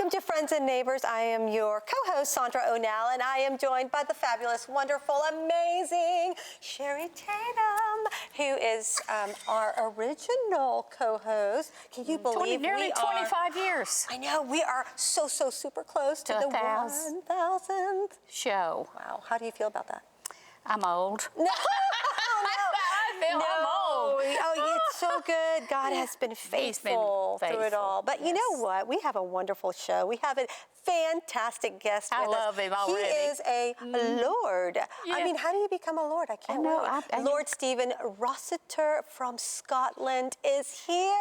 Welcome to Friends and Neighbors. I am your co-host, Sandra O'Neill, and I am joined by the fabulous, wonderful, amazing Sherry Tatum, who is our original co-host. Can you believe nearly 25 years. I know, we are so super close to the 1,000th show. Wow, how do you feel about that? I'm old. No. I'm old. Oh, it's so good. God has been faithful through it all. But you know what? We have a wonderful show. We have a fantastic guest with us. I love him already. He is a Lord. Yeah. I mean, how do you become a Lord? I can't wait. Lord Stephen Lassiter from Scotland is here.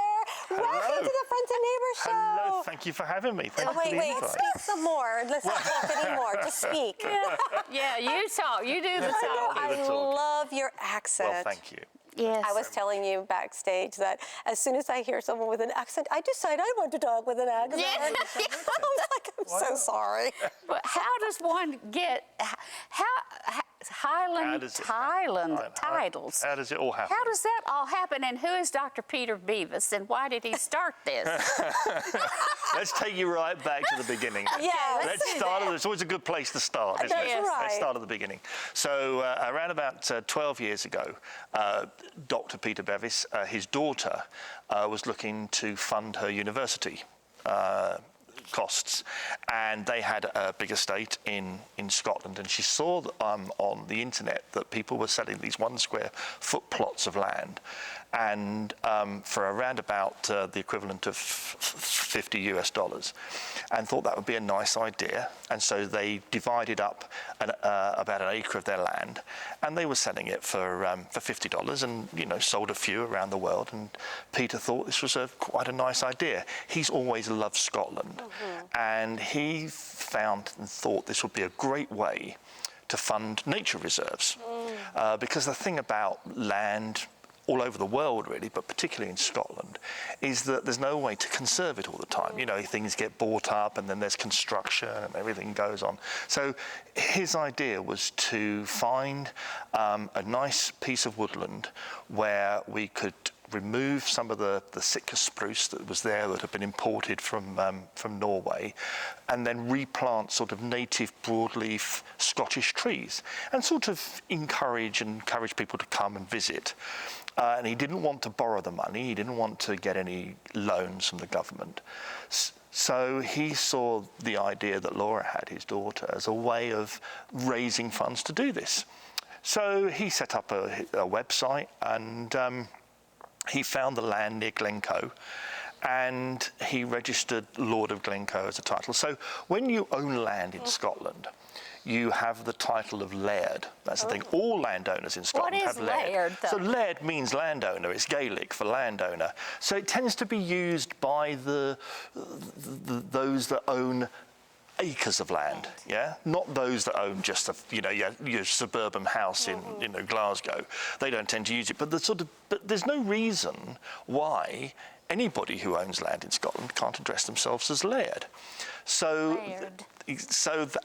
Hello. Welcome to the Friends and Neighbors show. Hello, thank you for having me. Thank you for the invite. Speak some more. Let's not talk anymore. Just speak. Yeah, you talk. You do the talk. I love your accent. Well, thank you. Yes. I was telling you backstage that as soon as I hear someone with an accent, I decide I want to talk with an accent. Yeah. I'm so sorry. But how does one get Highland titles? How does it all happen? How does that all happen? And who is Dr. Peter Beavis, and why did he start this? Let's take you right back to the beginning. Yeah, let's start. It's always a good place to start, isn't it? That's right. Let's start at the beginning. So around about 12 years ago, Dr. Peter Beavis, his daughter, was looking to fund her university costs, and they had a big estate in Scotland, and she saw on the internet that people were selling these 1 square foot plots of land, and for around about the equivalent of $50 US, and thought that would be a nice idea. And so they divided up about an acre of their land, and they were selling it for $50, and sold a few around the world. And Peter thought this was quite a nice idea. He's always loved Scotland, and he found and thought this would be a great way to fund nature reserves, because the thing about land all over the world, really, but particularly in Scotland, is that there's no way to conserve it all the time. Things get bought up, and then there's construction, and everything goes on. So his idea was to find a nice piece of woodland where we could remove some of the Sitka spruce that was there that had been imported from Norway, and then replant sort of native broadleaf Scottish trees, and sort of encourage people to come and visit. And he didn't want to borrow the money. He didn't want to get any loans from the government. So he saw the idea that Laura had, his daughter, as a way of raising funds to do this. So he set up a website, and he found the land near Glencoe, and he registered Lord of Glencoe as a title. So when you own land in Scotland, you have the title of Laird. That's the thing. All landowners in Scotland have Laird. Laird, though? So Laird means landowner. It's Gaelic for landowner. So it tends to be used by those that own acres of land, not those that own just your suburban house in Glasgow. They don't tend to use it, but there's no reason why anybody who owns land in Scotland can't address themselves as Laird.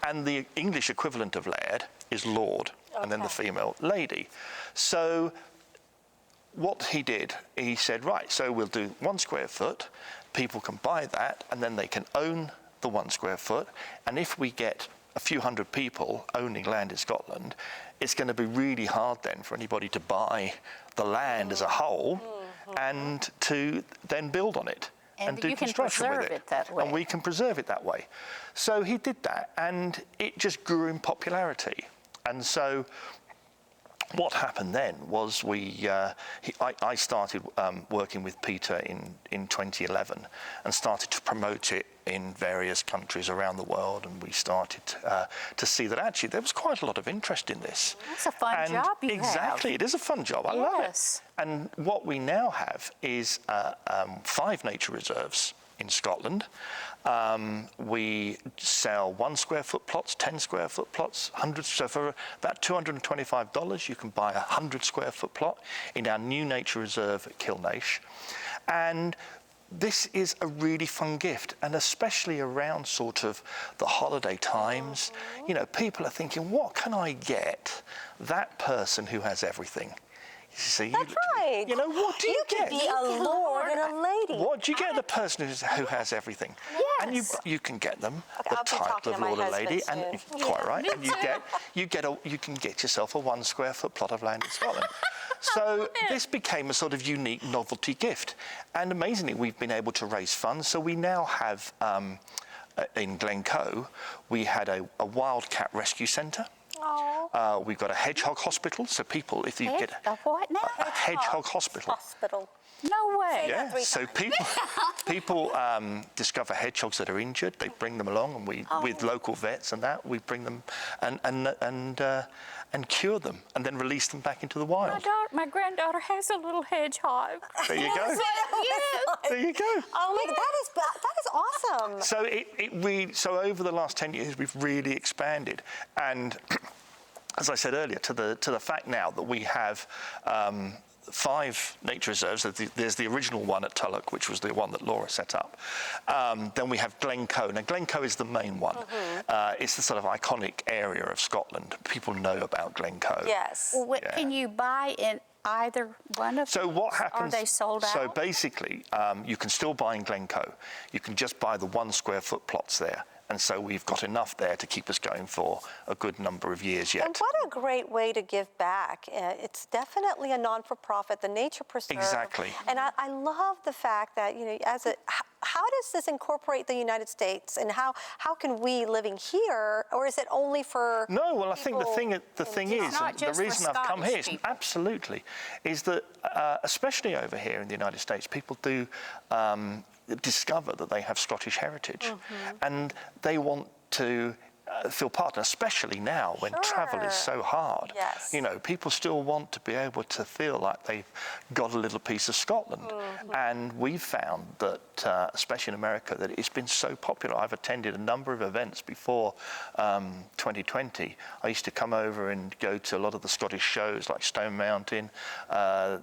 And the English equivalent of Laird is Lord, and then the female lady. So what he did, he said, right, so we'll do 1 square foot. People can buy that, and then they can own the 1 square foot. And if we get a few hundred people owning land in Scotland, it's going to be really hard then for anybody to buy the land as a whole and to then build on it and do construction with it. And we can preserve it that way. So he did that, and it just grew in popularity. And so what happened then was I started working with Peter in 2011 and started to promote it in various countries around the world, and we started to see that actually there was quite a lot of interest in this. That's a fun job you have. Exactly, it is a fun job. I love it. And what we now have is 5 nature reserves in Scotland. We sell 1 square foot plots, 10 square foot plots, 100. So for about $225, you can buy a 100 square foot plot in our new nature reserve at Kilnash. And this is a really fun gift, and especially around sort of the holiday times, people are thinking, what can I get that person who has everything? See, That's right. You know, what do you get? You could be a lord and a lady. What do you get? The person who has everything. And you can get them the I'll be talking title to of my Lord or Lady, husband and soon. quite right. And you can get yourself a 1 square foot plot of land in Scotland. So this became a sort of unique novelty gift, and amazingly, we've been able to raise funds. So we now have in Glencoe, we had a wildcat rescue centre. Oh. We've got a hedgehog hospital, so people, if you get A what now? a hedgehog hospital. Hospital. No way. Yeah, so people discover hedgehogs that are injured. They bring them along, and with local vets and that, we bring them and cure them, and then release them back into the wild. My granddaughter has a little hedgehog. There you go. There you go. Oh my God, that is awesome. So so over the last 10 years, we've really expanded, and as I said earlier, to the fact now that we have 5 nature reserves. There's the original one at Tulloch, which was the one that Laura set up. Then we have Glencoe. Now, Glencoe is the main one. It's the sort of iconic area of Scotland. People know about Glencoe. Yes. Well, can you buy in either one of them? So what happens? Are they sold out? So basically, you can still buy in Glencoe. You can just buy the 1 square foot plots there. And so we've got enough there to keep us going for a good number of years yet. And what a great way to give back. It's definitely a non-for-profit, the Nature Preserve. Exactly. And I love the fact that, you know, how does this incorporate the United States, and how can we living here, or is it only for No, well, I think the thing is, not and just the reason for I've come here, Scottish people. absolutely, is that especially over here in the United States, people do discover that they have Scottish heritage, and they want to feel part, especially now when travel is so hard. Yes. You know, people still want to be able to feel like they've got a little piece of Scotland. And we've found that, especially in America, that it's been so popular. I've attended a number of events before 2020. I used to come over and go to a lot of the Scottish shows like Stone Mountain,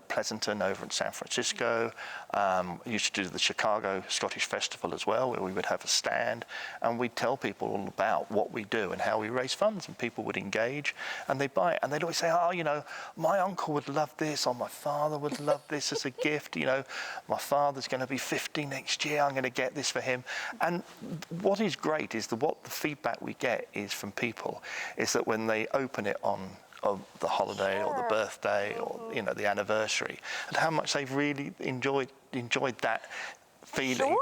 Pleasanton over in San Francisco. I used to do the Chicago Scottish Festival as well, where we would have a stand and we'd tell people all about what we do and how we raise funds, and people would engage and they'd buy it, and they'd always say, oh, you know, my uncle would love this, or my father would love this as a gift, you know, my father's going to be 50 next year, I'm going to get this for him. And what is great is what the feedback we get is from people is that when they open it on the holiday or the birthday or, you know, the anniversary, and how much they've really enjoyed that feeling,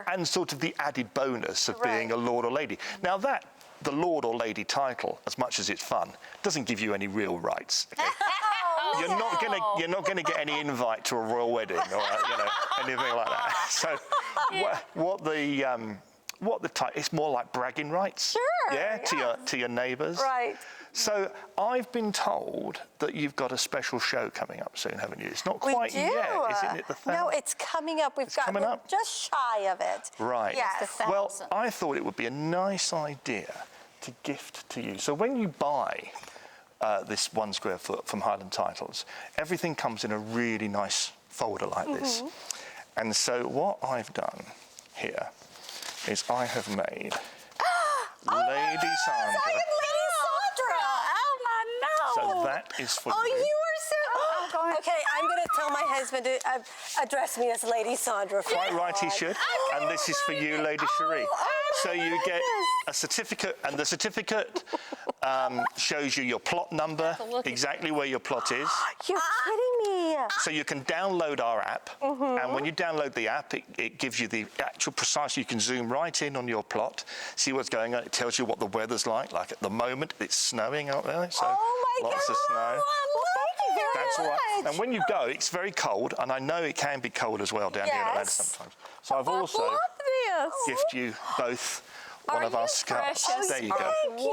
and sort of the added bonus of being a Lord or Lady. Now that the Lord or Lady title, as much as it's fun, doesn't give you any real rights. Okay? You're not gonna get any invite to a royal wedding or anything like that. So what the title, it's more like bragging rights. To your neighbours. Right. So I've been told that you've got a special show coming up soon, haven't you? It's not quite yet, isn't it? No, it's coming up. We're just shy of it. Right. Yes. Well, I thought it would be a nice idea to gift to you. So when you buy this 1 square foot from Highland Titles, everything comes in a really nice folder like this. And so what I've done here is I have made Lady Sandra. So that is for you. Oh, you are so... Okay, I'm going to tell my husband to address me as Lady Sandra. Quite right, he should. And this is for you, Lady Cherie. So you get a certificate, and the certificate shows you your plot number, exactly where your plot is. You're kidding me. So you can download our app, and when you download the app, it gives you the actual precise, you can zoom right in on your plot, see what's going on. It tells you what the weather's like at the moment, it's snowing out there, so lots of snow. Well, thank you very That's all right. much. And when you go, it's very cold, and I know it can be cold as well down here in Atlanta sometimes. So I've also gift you both one of our scarves. There you go. Thank you.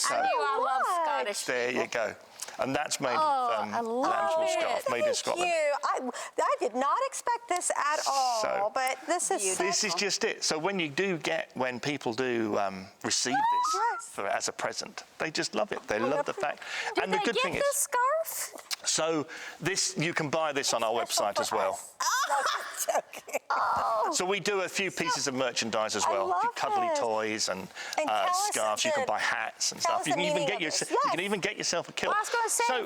I knew I love Scottish. There you go. And that's made lambswool scarf, made in Scotland. Thank you. I did not expect this at all, but this is This is just it. So when people do receive this as a present, they just love it. They love the fact. And the good thing is, this scarf? so you can buy this on our website as well. joking. So we do a few pieces of merchandise as I well. love Cuddly it. toys and tell us scarves. You can the- buy hats and tell stuff. us You the can even meaning get of this. you can Yes. even get yourself a kilt. Well, I was going to say, So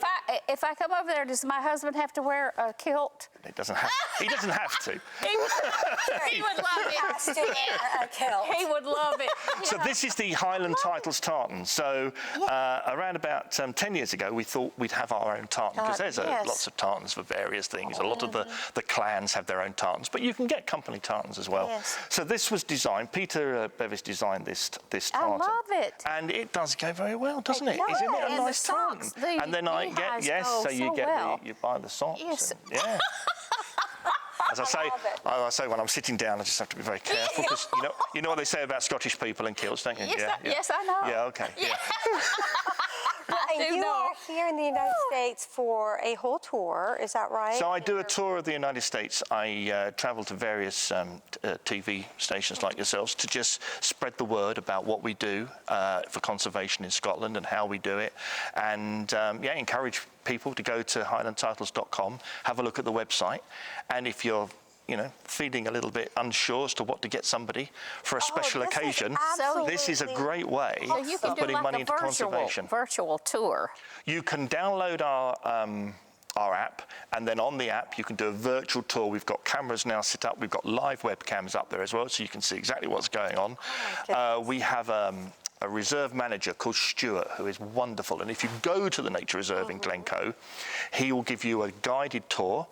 if I come over there, does my husband have to wear a kilt? he doesn't have to. He would love it. Has to wear a kilt. He would love it. So this is the Highland Titles tartan. So around about 10 years ago, we thought we'd have our own tartan because there's Yes. lots of tartans for various things. A lot of the clans have their own tartans, but you can get company tartans as well. Yes. So this was designed. Peter Bevis designed this tartan. I love it. And it does go very well, doesn't it? does. Isn't it a And the nice tartan? socks, the And then I get beehives go so you so get well. you buy the socks. Yes. and- yeah. As I say, when I'm sitting down, I just have to be very careful because you know what they say about Scottish people and kilts, don't you? Yes, I know. Yeah, okay. Yeah. And do you know. are here in the United States for a whole tour, is that right? So I do a tour of the United States. I travel to various TV stations like yourselves to just spread the word about what we do for conservation in Scotland and how we do it, and encourage people to go to highlandtitles.com, have a look at the website, and if you're feeling a little bit unsure as to what to get somebody for a special this is occasion, this is a absolutely great way So you can of do putting like money a into conservation. virtual tour. You can download our app, and then on the app you can do a virtual tour. We've got cameras now set up. We've got live webcams up there as well, so you can see exactly what's going on. We have a reserve manager called Stuart, who is wonderful. And if you go to the nature reserve in Glencoe, he will give you a guided tour.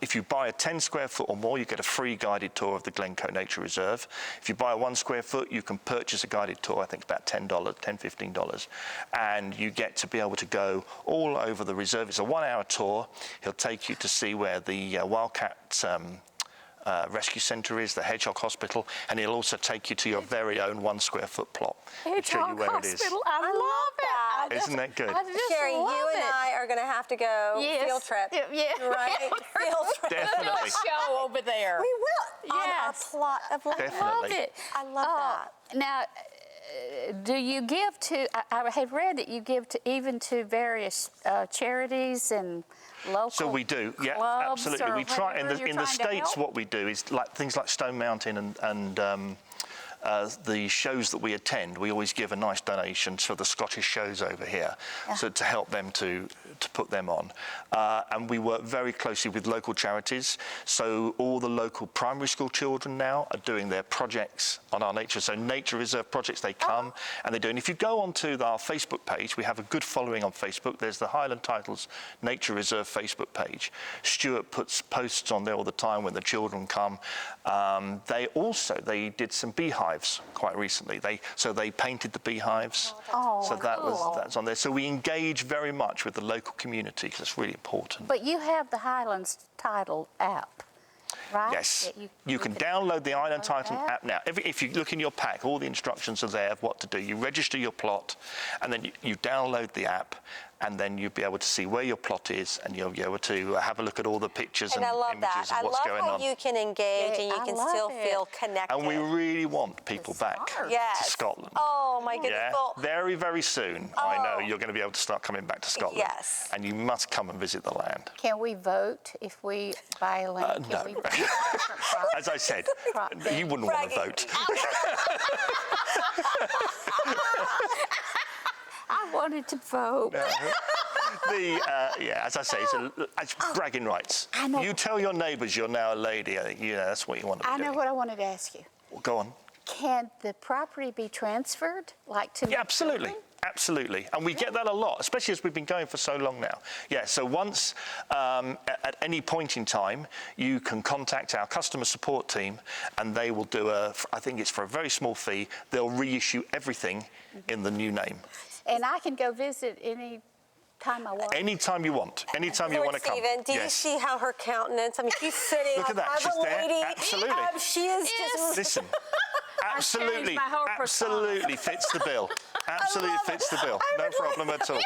If you buy a 10 square foot or more, you get a free guided tour of the Glencoe Nature Reserve. If you buy a 1 square foot, you can purchase a guided tour. I think it's about $10, $15. And you get to be able to go all over the reserve. It's a 1 hour tour. He'll take you to see where the wildcat rescue centre is, the Hedgehog Hospital, and he'll also take you to your very own 1 square foot plot. He'll show you where it is. Hospital. I love that. Isn't that good? I just Sherry, love you and it. I are going to have to go field trip. Yeah. Right? Field trip. Definitely. Show over there. We will. Yes. On a plot of land. Definitely. Love it. I love that. Now, do you give to? I had read that you give to even to various charities and local. So we do, yeah, clubs absolutely. or We try in whatever the you're trying to States. help? What we do is like things like Stone Mountain and the shows that we attend. We always give a nice donation for the Scottish shows over here, so to help them to put them on. And we work very closely with local charities. So all the local primary school children now are doing their projects on our nature. So nature reserve projects, they come and they do. And if you go onto our Facebook page, we have a good following on Facebook. There's the Highland Titles Nature Reserve Facebook page. Stuart puts posts on there all the time when the children come. They did some beehives quite recently. They painted the beehives. So that's on there. So we engage very much with the local community because it's really important. But you have the Highlands Title app, right? Yes, That you can download the Island Title app now. If you look in your pack, all the instructions are there of what to do. You register your plot, and then you download the app, and then you'll be able to see where your plot is, and you'll be able to have a look at all the pictures and I love images that. of I what's love going how on. you can engage and you I can love still it. feel connected. And we really want people back smart. Yes. to Scotland. Oh my goodness. Yeah, Well, very, very soon. I know you're going to be able to start coming back to Scotland. Yes. And you must come and visit the land. Can we vote if we buy a land? No. Can we vote for different crops? As I said, Crop you wouldn't want to Bragging. vote. I wanted to vote. As I say, it's bragging rights. I know. You tell your neighbours you're now a lady. That's what you want to be I know doing. what I wanted to ask you. Well, go on. Can the property be transferred, like to? Yeah, my absolutely. children? Absolutely. And we get that a lot, especially as we've been going for so long now. Yeah, so once, at any point in time, you can contact our customer support team and they will do I think it's for a very small fee, they'll reissue everything in the new name. And I can go visit any time I want. Anytime you want. Anytime you Lord want to come. Stephen, do you Yes. see how her countenance? I mean, she's sitting Look at that. above She's a there. lady. Absolutely. She is just. Listen, absolutely, my whole persona. absolutely fits the bill. Absolutely fits the bill. No problem at all.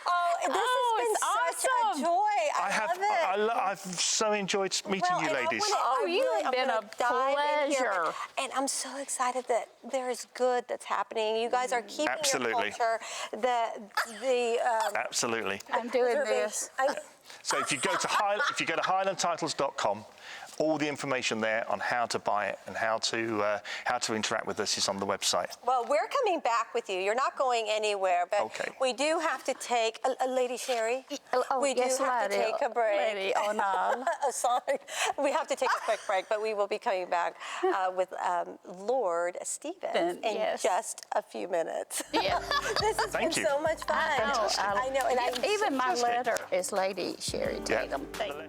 Oh, this has been it's such awesome. a joy. I love it. I I've so enjoyed meeting you ladies. You've been a pleasure. And I'm so excited that there is good that's happening. You guys are keeping Absolutely. your culture. Absolutely. I'm doing this. So if you go to highlandtitles.com, all the information there on how to buy it and how to interact with us is on the website. Well, we're coming back with you. You're not going anywhere, but Okay. we do have to take Lady Sherry. We yes, do have to lady. take a break. Lady, oh no. Sorry, we have to take a quick break, but we will be coming back with Lord Stephen in yes. just a few minutes. Yeah. This has Thank been you. so much fun. I know, and Even my letter is Lady Sherry Tatum. Yeah.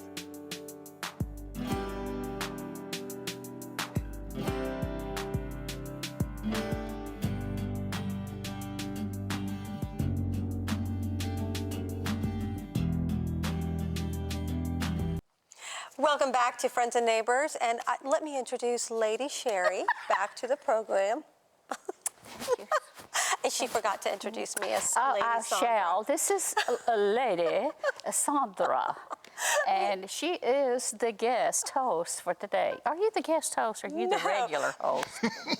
Welcome back to Friends and Neighbors, and let me introduce Lady Sherry back to the program. And she forgot to introduce me as Lady I Sandra. shall. This is a lady, Sandra, and she is the guest host for today. Are you the guest host or are you the regular host?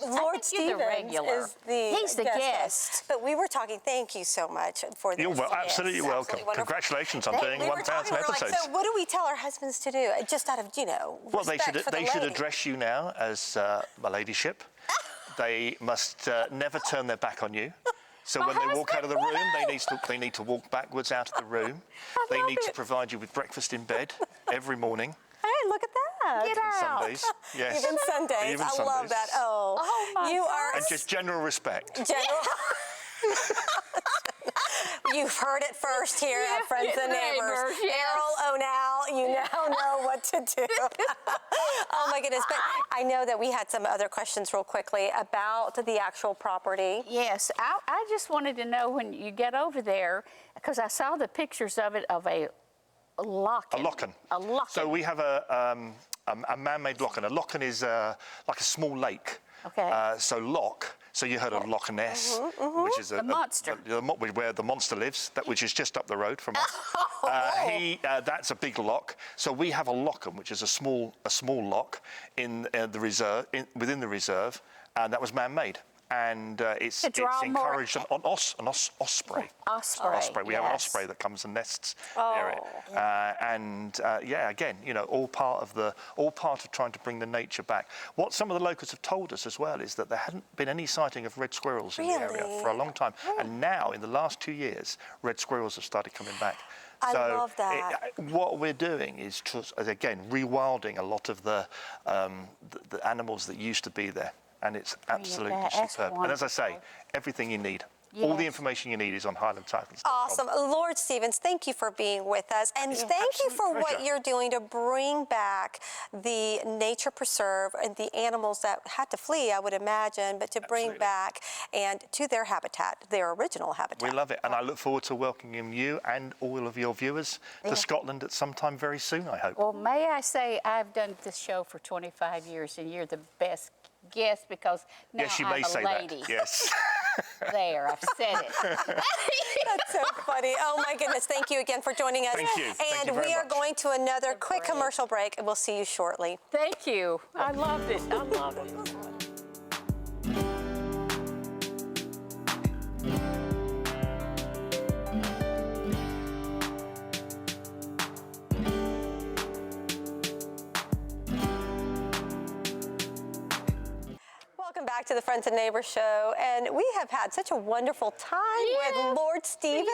Lord Stephen is He's the guest. host. But we were talking, thank you so much for this. You're absolutely welcome. wonderful. Congratulations on doing We were 1,000 talking, we were like, episodes. so what do we tell our husbands to do? Just out of, Well, they respect for the should lady. address you now as my ladyship. They must never turn their back on you. So when they walk out of the room, they need to walk backwards out of the room. They need to provide you with breakfast in bed every morning. Hey, look at that. Get out. Sundays, yes. Even Sundays. Even I love Sundays. that. Oh, my you God. are And just general respect. general. You've heard it first here at Friends and Neighbors. Yes. Errol O'Neill, you now know what to do. Oh my goodness, but I know that we had some other questions real quickly about the actual property. Yes, I just wanted to know when you get over there, because I saw the pictures of it of a locken. A locken. A locken. So we have a man-made locken. A locken is like a small lake. Okay. So loch. So you heard of Loch Ness, which is a monster. Where the monster lives, which is just up the road from us. That's a big loch. So we have a locken, which is a small loch in the reserve, within the reserve, and that was man-made. And it's encouraged an osprey. Osprey. We have an yes. osprey that comes and nests near it. Again, all part of trying to bring the nature back. What some of the locals have told us as well is that there hadn't been any sighting of red squirrels in the area for a long time, and now in the last 2 years, red squirrels have started coming back. I love that. What we're doing is again rewilding a lot of the animals that used to be there. And it's absolutely superb. And as I say, everything you need. Yes. All the information you need is on highlandtitles.com. Awesome. Lord Stevens, thank you for being with us. And It's an thank you absolute for pleasure. what you're doing to bring back the nature preserve and the animals that had to flee, I would imagine, but to bring Absolutely. back and to their habitat, their original habitat. We love it. And I look forward to welcoming you and all of your viewers to Scotland at some time very soon, I hope. Well, may I say I've done this show for 25 years, and you're the best guest because now Yes, you I'm may a say lady. that. Yes. There, I've said it. That's so funny. Oh my goodness. Thank you again for joining us. Thank you. Thank And you very we are much. going to another quick great. commercial break, and we'll see you shortly. Thank you. I loved it. I loved it. Welcome back to the Friends and Neighbors show, and we have had such a wonderful time with Lord Stephen.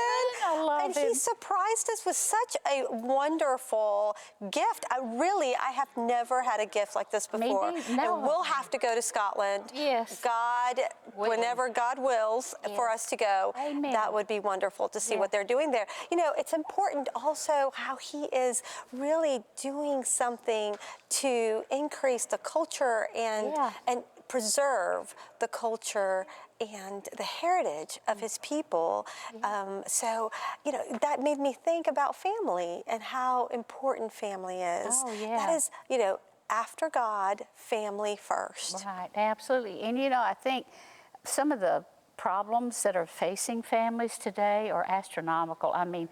I love and him. he surprised us with such a wonderful gift. I have never had a gift like this Me before. neither. No. And we'll have to go to Scotland. Yes. God, Willing. whenever God wills for us to go, Amen. that would be wonderful to see Yeah. what they're doing there. You know, it's important also how he is really doing something to increase the culture and preserve the culture and the heritage of his people. So, that made me think about family and how important family is. Oh, yeah. That is, after God, family first. Right, absolutely. And I think some of the problems that are facing families today are astronomical. I mean,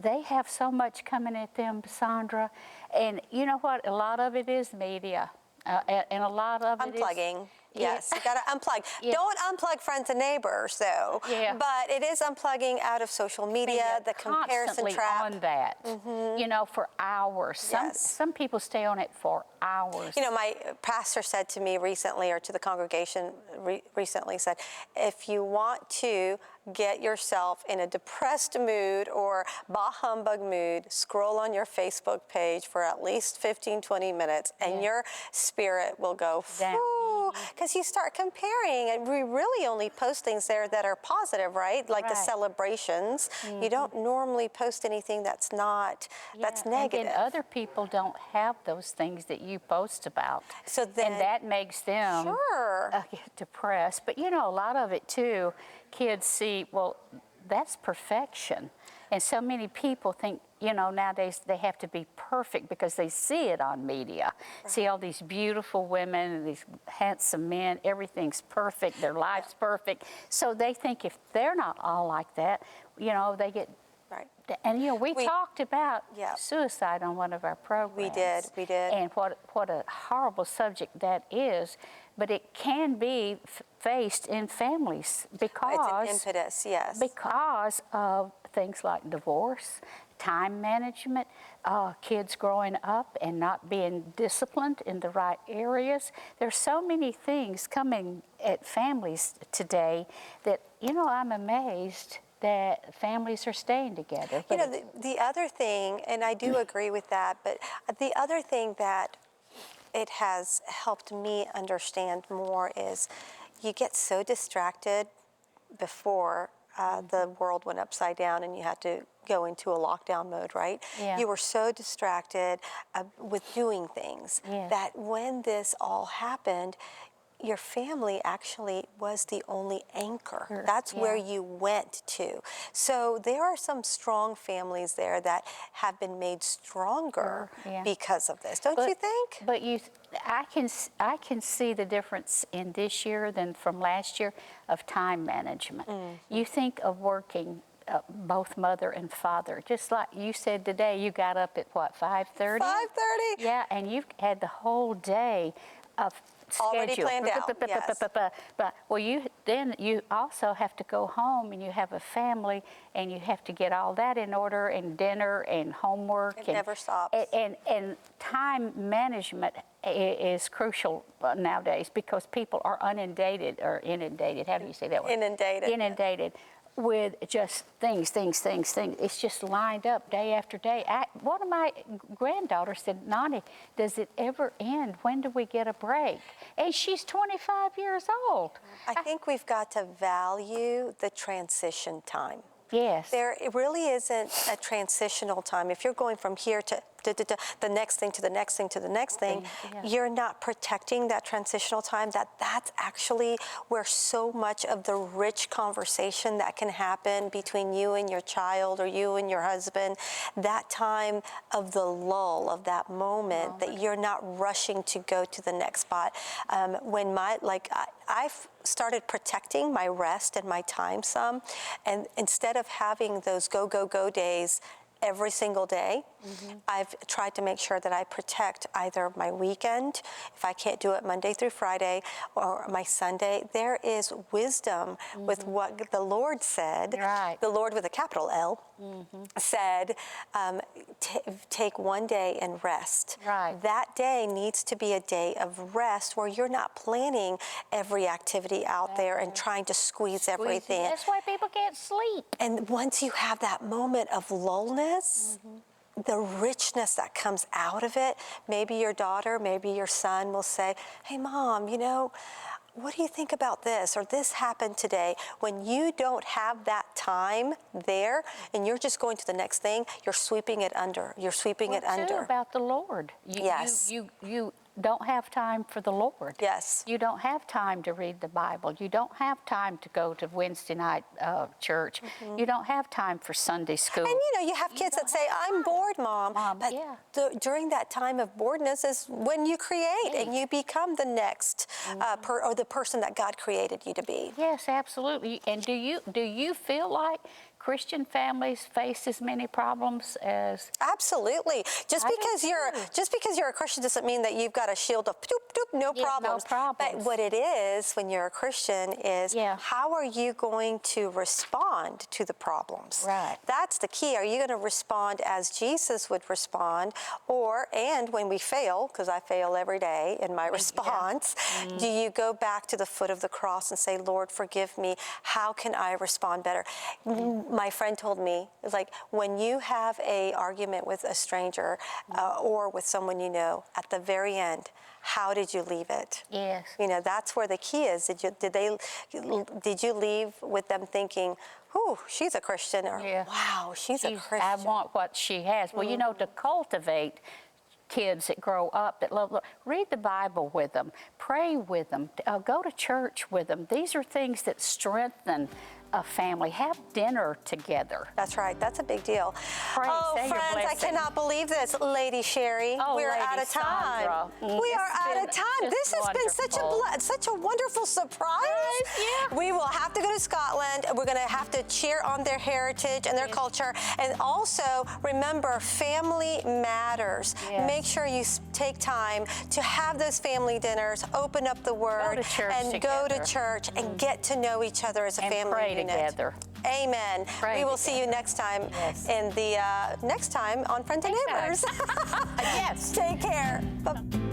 they have so much coming at them, Sandra. And you know what? A lot of it is media. And a lot of it is... Unplugging. Yes, you got to unplug. Yeah. Don't unplug friends and neighbors, though. Yeah. But it is unplugging out of social media, the comparison constantly trap. on that, you know, for hours. Some people stay on it for hours. You know, my pastor said to me recently, or to the congregation recently, said, if you want to get yourself in a depressed mood or bah humbug mood, scroll on your Facebook page for at least 15, 20 minutes, and your spirit will go, because you start comparing, and we really only post things there that are positive, right? Like the celebrations. You don't normally post anything that's not, that's negative. And then other people don't have those things that you post about. So then, and that makes them get depressed. But you know, a lot of it too, kids see, well, that's perfection. And so many people think, you know, nowadays they have to be perfect because they see it on media. See all these beautiful women and these handsome men, everything's perfect, their life's perfect. So they think if they're not all like that, you know, they get... And, you know, we talked about suicide on one of our programs. We did. And what a horrible subject that is. But it can be faced in families because... It's an impetus, yes. Because of things like divorce, time management, kids growing up and not being disciplined in the right areas. There's so many things coming at families today that, you know, I'm amazed that families are staying together. You know, the other thing, and I do agree with that, but the other thing that it has helped me understand more is you get so distracted before the world went upside down and you had to go into a lockdown mode, right? You were so distracted with doing things that when this all happened, your family actually was the only anchor. That's where you went to. So there are some strong families there that have been made stronger because of this. Don't you think? But I can see the difference in this year than from last year of time management. You think of working both mother and father. Just like you said today, you got up at what, 5:30? 5:30. Yeah, and you've had the whole day of already planned out. Yes. Well, you also have to go home and you have a family and you have to get all that in order, and dinner and homework. It never stops. And time management is crucial nowadays because people are inundated. How do you say that word? Inundated with just things. It's just lined up day after day. One of my granddaughters said, Nani, does it ever end? When do we get a break? And she's 25 years old. I think we've got to value the transition time. Yes. It really isn't a transitional time. If you're going from here to the next thing to the next thing to the next thing, you're not protecting that transitional time. That's actually where so much of the rich conversation that can happen between you and your child or you and your husband, that time of the lull, of that moment that you're not rushing to go to the next spot. When I've started protecting my rest and my time some, and instead of having those go days every single day, I've tried to make sure that I protect either my weekend, if I can't do it Monday through Friday, or my Sunday. There is wisdom with what the Lord said, the Lord with a capital L, said, take one day and rest. That day needs to be a day of rest where you're not planning every activity out there and trying to squeeze everything. That's why people can't sleep. And once you have that moment of lullness, the richness that comes out of it, maybe your daughter, maybe your son will say, hey, Mom, you know, what do you think about this? Or this happened today. When you don't have that time there and you're just going to the next thing, you're sweeping it under. You're sweeping it under. Too, about the Lord. You don't have time for the Lord. Yes. You don't have time to read the Bible. You don't have time to go to Wednesday night church. You don't have time for Sunday school. And you know, you have kids that say, I'm bored, Mom. But during that time of boredness is when you create and you become the next or the person that God created you to be. Yes, absolutely. And do you feel like Christian families face as many problems as... Absolutely. Just because you're a Christian doesn't mean that you've got a shield of no problems. No problems. But what it is when you're a Christian is how are you going to respond to the problems? Right. That's the key. Are you going to respond as Jesus would respond, and when we fail, because I fail every day in my response, do you go back to the foot of the cross and say, Lord, forgive me. How can I respond better? My friend told me, it's like when you have a argument with a stranger or with someone you know, at the very end, how did you leave it? Yes. You know, that's where the key is. Did you leave with them thinking, "Ooh, she's a Christian," or "Wow, she's a Christian. I want what she has." Well, you know, to cultivate kids that grow up that love, read the Bible with them, pray with them, go to church with them. These are things that strengthen a family. Have dinner together. That's right. That's a big deal. Pray, oh, say your friends, I blessing. cannot believe this, Lady Sherry. We're Lady out of time. Sandra. We are out of time. This has been such a wonderful surprise. Yeah. We will have to go to Scotland. We're going to have to cheer on their heritage and their culture. And also, remember, family matters. Yes. Make sure you take time to have those family dinners, open up the Word, go to church and together. go to church and get to know each other as a and family pray unit. Together. Amen. Pray we will see you next time in the next time on Friends and Neighbors. Yes. Take care. Bye.